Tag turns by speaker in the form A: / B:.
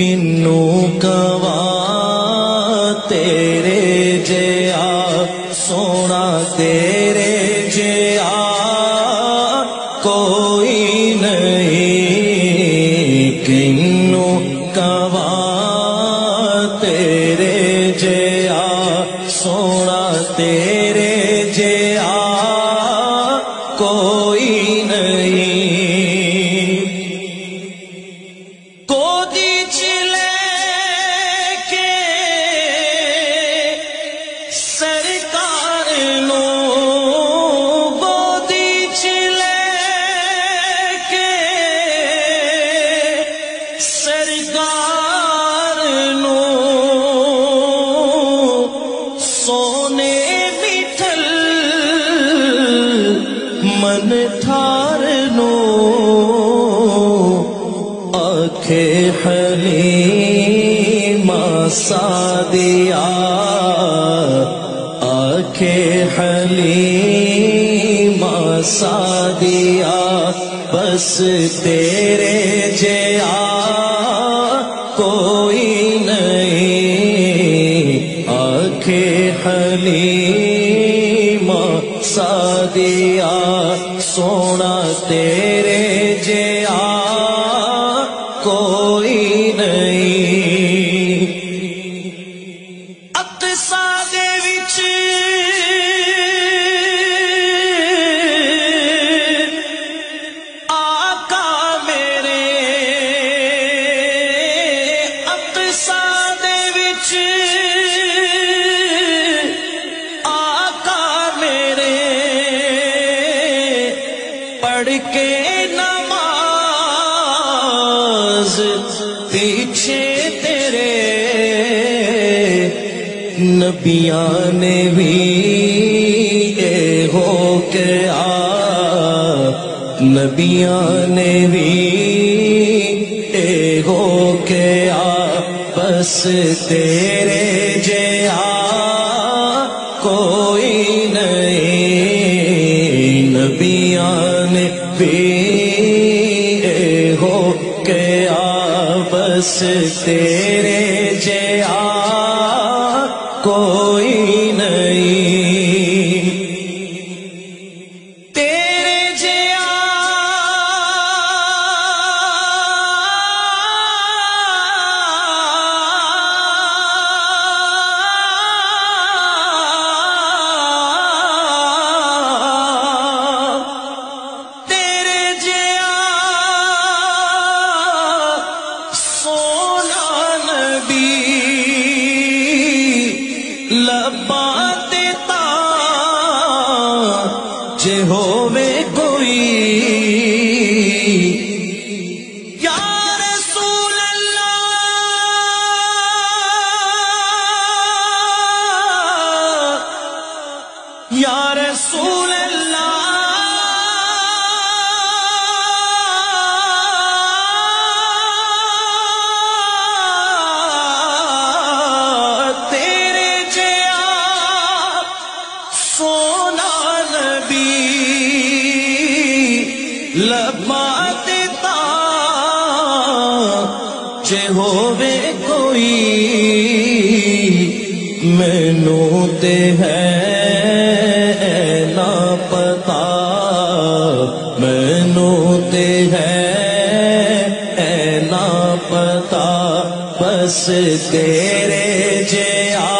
A: کنو کواں تیرے جیا سونا تیرے جیا کوئی نہیں، کنو کواں تیرے جیا سونا تیرے جیا کوئی نہیں۔ گودی چلے کے سرکار نو، گودی چلے کے سرکار نو، سونے مٹھل من تھار نو، آنکھے حلیمہ سعدیہ، آنکھے حلیمہ سعدیہ، بس تیرے جیا کوئی نہیں، آنکھے حلیمہ سعدیہ سونا تیرے جیا کوئی نہیں۔ اقصی دے وچ آقا میرے، اقصی دے وچ آقا میرے، پڑھ کے نماز پیچھے تیرے، نبیاں نے بھی اے ہو کے نبیاں نے بھی اے ہو کے بس تیرے جیا کوئی نہیں، نبیاں نے بھی اے ہو کے بس تیرے جیا کوئی نہیں، تیرے جیا تیرے جیا سونا نبی لبا دیتا جے ہووے کوئی، یا رسول اللہ، یا رسول اللہ، تیرے جیا سونا نبی لبا دیتا جے ہووے کوئی، مینوں تے ہے نا پتا، مینوں تے ہے نا پتا، بس تیرے جیا